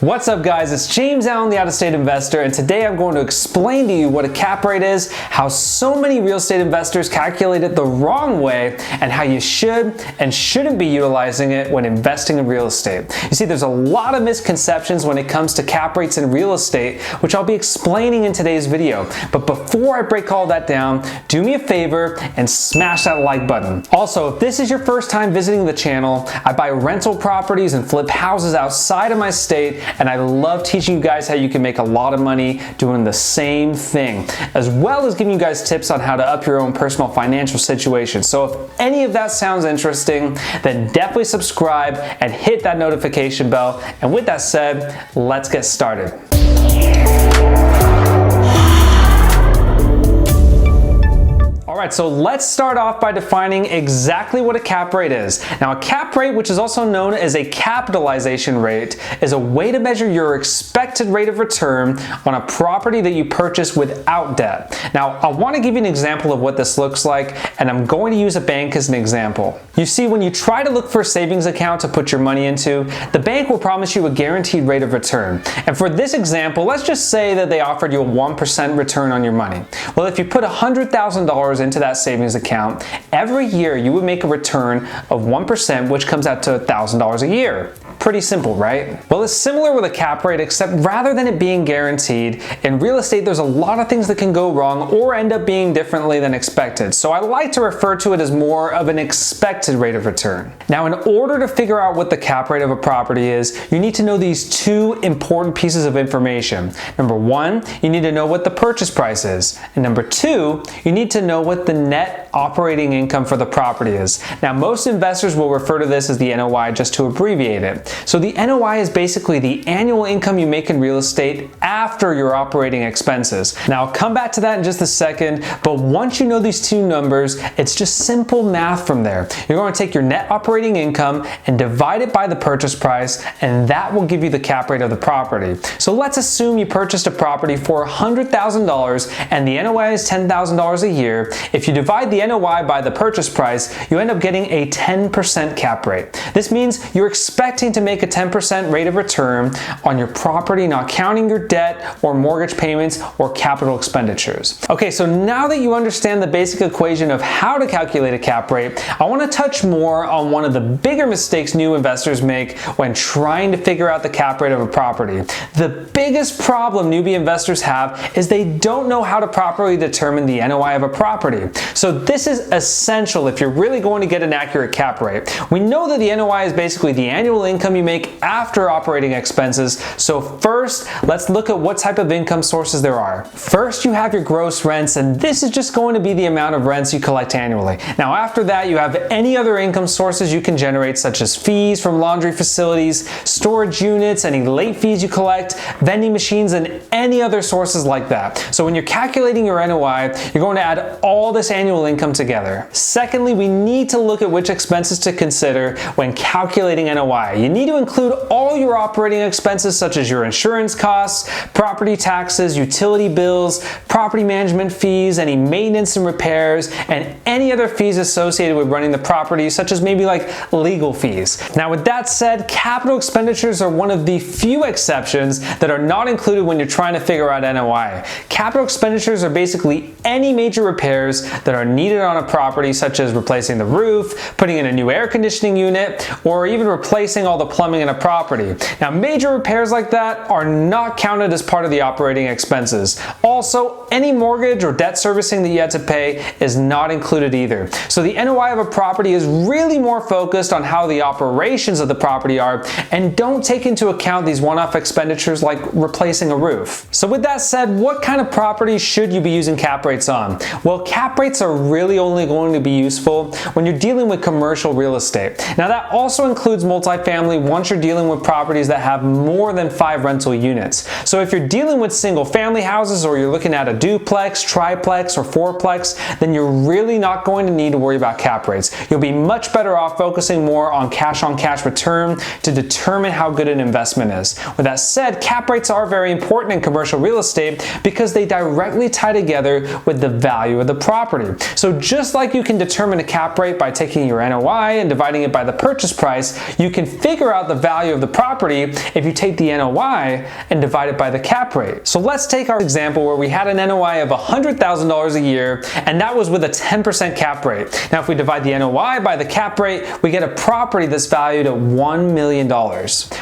What's up guys, it's James Allen, the out-of-state investor, and today I'm going to explain to you what a cap rate is, how so many real estate investors calculate it the wrong way, and how you should and shouldn't be utilizing it when investing in real estate. You see, there's a lot of misconceptions when it comes to cap rates in real estate, which I'll be explaining in today's video. But before I break all that down, do me a favor and smash that like button. Also, if this is your first time visiting the channel, I buy rental properties and flip houses outside of my state, and I love teaching you guys how you can make a lot of money doing the same thing, as well as giving you guys tips on how to up your own personal financial situation. So if any of that sounds interesting, then definitely subscribe and hit that notification bell. And with that said, let's get started. Alright, so let's start off by defining exactly what a cap rate is. Now, a cap rate, which is also known as a capitalization rate, is a way to measure your expected rate of return on a property that you purchase without debt. Now, I want to give you an example of what this looks like, and I'm going to use a bank as an example. You see, when you try to look for a savings account to put your money into, the bank will promise you a guaranteed rate of return. And for this example, let's just say that they offered you a 1% return on your money. Well, if you put $100,000 into that savings account, every year you would make a return of 1%, which comes out to $1,000 a year. Pretty simple, right? Well, it's similar with a cap rate, except rather than it being guaranteed, in real estate there's a lot of things that can go wrong or end up being differently than expected. So I like to refer to it as more of an expected rate of return. Now, in order to figure out what the cap rate of a property is, you need to know these two important pieces of information. Number one, you need to know what the purchase price is. And number two, you need to know what the net operating income for the property is. Now, most investors will refer to this as the NOI just to abbreviate it. So the NOI is basically the annual income you make in real estate after your operating expenses. Now, I'll come back to that in just a second, but once you know these two numbers, it's just simple math from there. You're going to take your net operating income and divide it by the purchase price, and that will give you the cap rate of the property. So let's assume you purchased a property for $100,000 and the NOI is $10,000 a year. If you divide the NOI by the purchase price, you end up getting a 10% cap rate. This means you're expecting to make a 10% rate of return on your property, not counting your debt or mortgage payments or capital expenditures. Okay, so now that you understand the basic equation of how to calculate a cap rate, I want to touch more on one of the bigger mistakes new investors make when trying to figure out the cap rate of a property. The biggest problem newbie investors have is they don't know how to properly determine the NOI of a property. So this is essential if you're really going to get an accurate cap rate. We know that the NOI is basically the annual income you make after operating expenses. So first, let's look at what type of income sources there are. First, you have your gross rents, and this is just going to be the amount of rents you collect annually. Now, after that, you have any other income sources you can generate, such as fees from laundry facilities, storage units, any late fees you collect, vending machines, and any other sources like that. So when you're calculating your NOI, you're going to add all this annual income together. Secondly, we need to look at which expenses to consider when calculating NOI. You need to include all your operating expenses, such as your insurance costs, property taxes, utility bills, property management fees, any maintenance and repairs, and any other fees associated with running the property, such as maybe like legal fees. Now, with that said, capital expenditures are one of the few exceptions that are not included when you're trying to figure out NOI. Capital expenditures are basically any major repairs that are needed on a property, such as replacing the roof, putting in a new air conditioning unit, or even replacing all the plumbing in a property. Now, major repairs like that are not counted as part of the operating expenses. Also, any mortgage or debt servicing that you had to pay is not included either. So the NOI of a property is really more focused on how the operations of the property are, and don't take into account these one-off expenditures like replacing a roof. So with that said, what kind of properties should you be using cap rates on? Well, cap rates are really only going to be useful when you're dealing with commercial real estate. Now, that also includes multifamily once you're dealing with properties that have more than 5 rental units. So if you're dealing with single family houses, or you're looking at a duplex, triplex, or fourplex, then you're really not going to need to worry about cap rates. You'll be much better off focusing more on cash-on-cash return to determine how good an investment is. With that said, cap rates are very important in commercial real estate because they directly tie together with the value of the property. So just like you can determine a cap rate by taking your NOI and dividing it by the purchase price, you can figure figure out the value of the property if you take the NOI and divide it by the cap rate. So let's take our example where we had an NOI of $100,000 a year, and that was with a 10% cap rate. Now, if we divide the NOI by the cap rate, we get a property that's valued at $1 million.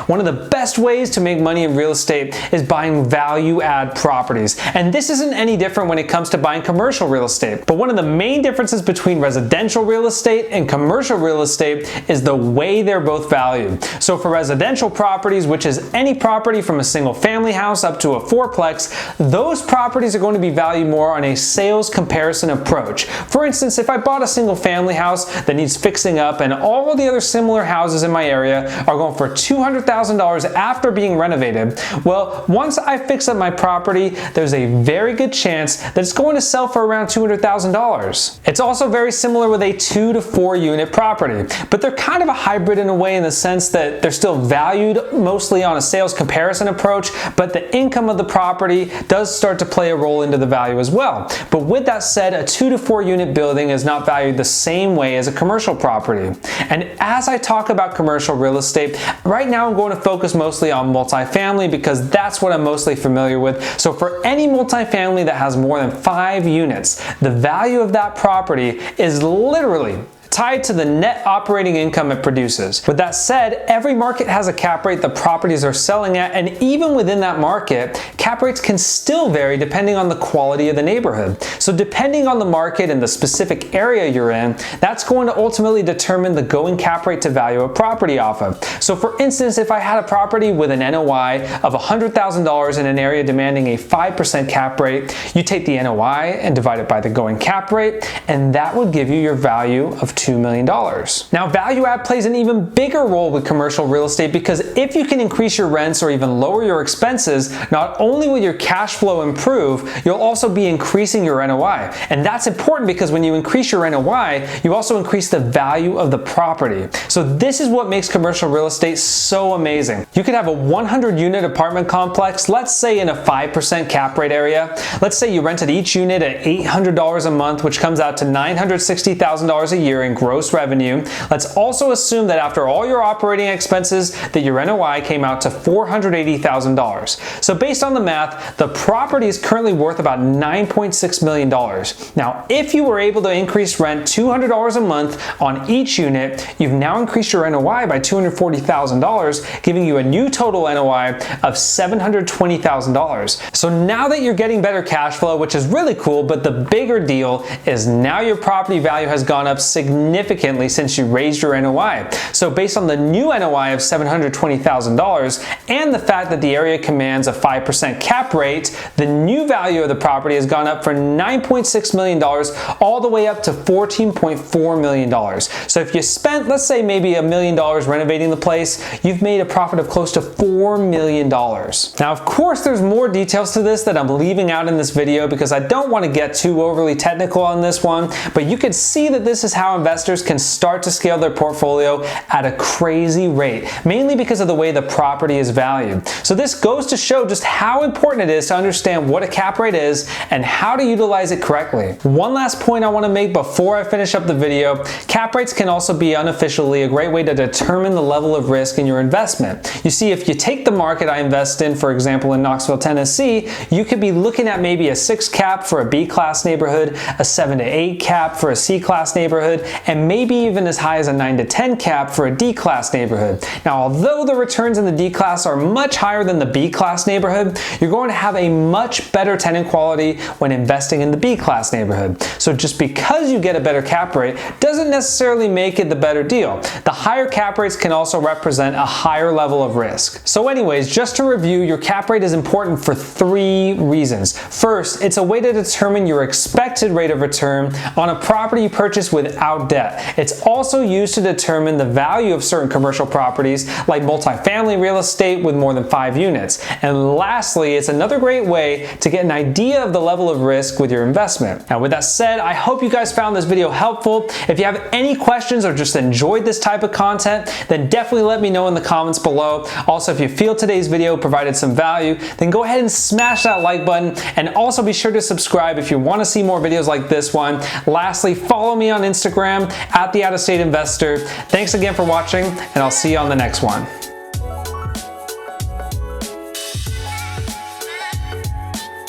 One of the best ways to make money in real estate is buying value-add properties. And this isn't any different when it comes to buying commercial real estate. But one of the main differences between residential real estate and commercial real estate is the way they're both valued. So for residential properties, which is any property from a single family house up to a fourplex, those properties are going to be valued more on a sales comparison approach. For instance, if I bought a single family house that needs fixing up and all the other similar houses in my area are going for $200,000 after being renovated, well, once I fix up my property, there's a very good chance that it's going to sell for around $200,000. It's also very similar with a 2 to 4 unit property, but they're kind of a hybrid in a way, in the sense that they're still valued mostly on a sales comparison approach, but the income of the property does start to play a role into the value as well. But with that said, a 2 to 4 unit building is not valued the same way as a commercial property. And as I talk about commercial real estate, right now I'm going to focus mostly on multifamily because that's what I'm mostly familiar with. So for any multifamily that has more than 5 units, the value of that property is literally tied to the net operating income it produces. With that said, every market has a cap rate the properties are selling at, and even within that market, cap rates can still vary depending on the quality of the neighborhood. So depending on the market and the specific area you're in, that's going to ultimately determine the going cap rate to value a property off of. So for instance, if I had a property with an NOI of $100,000 in an area demanding a 5% cap rate, you take the NOI and divide it by the going cap rate, and that would give you your value of $2 million. Now, value add plays an even bigger role with commercial real estate, because if you can increase your rents or even lower your expenses, not only will your cash flow improve, you'll also be increasing your NOI. And that's important because when you increase your NOI, you also increase the value of the property. So this is what makes commercial real estate so amazing. You could have a 100-unit apartment complex, let's say in a 5% cap rate area. Let's say you rented each unit at $800 a month, which comes out to $960,000 a year in gross revenue. Let's also assume that after all your operating expenses, that your NOI came out to $480,000. So based on the math, the property is currently worth about $9.6 million. Now, if you were able to increase rent $200 a month on each unit, you've now increased your NOI by $240,000, giving you a new total NOI of $720,000. So now that you're getting better cash flow, which is really cool, but the bigger deal is now your property value has gone up significantly since you raised your NOI. So based on the new NOI of $720,000 and the fact that the area commands a 5% cap rate, the new value of the property has gone up from $9.6 million all the way up to $14.4 million. So if you spent, let's say, maybe $1 million renovating the place, you've made a profit of close to $4 million. Now, of course, there's more details to this that I'm leaving out in this video because I don't want to get too overly technical on this one, but you can see that this is how investors can start to scale their portfolio at a crazy rate, mainly because of the way the property is valued. So this goes to show just how important it is to understand what a cap rate is and how to utilize it correctly. One last point I want to make before I finish up the video: cap rates can also be unofficially a great way to determine the level of risk in your investment. You see, if you take the market I invest in, for example, in Knoxville, Tennessee, you could be looking at maybe a 6 cap for a B-class neighborhood, a 7 to 8 cap for a C-class neighborhood, and maybe even as high as a 9 to 10 cap for a D-class neighborhood. Now, although the returns in the D-class are much higher than the B-class neighborhood, you're going to have a much better tenant quality when investing in the B-class neighborhood. So just because you get a better cap rate doesn't necessarily make it the better deal. The higher cap rates can also represent a higher level of risk. So anyways, just to review, your cap rate is important for 3 reasons. First, it's a way to determine your expected rate of return on a property you purchase without debt. It's also used to determine the value of certain commercial properties like multifamily real estate with more than 5 units. And lastly, it's another great way to get an idea of the level of risk with your investment. Now, with that said, I hope you guys found this video helpful. If you have any questions or just enjoyed this type of content, then definitely let me know in the comments below. Also, if you feel today's video provided some value, then go ahead and smash that like button, and also be sure to subscribe if you want to see more videos like this one. Lastly, follow me on Instagram Instagram at The Out of State Investor. Thanks again for watching, and I'll see you on the next one.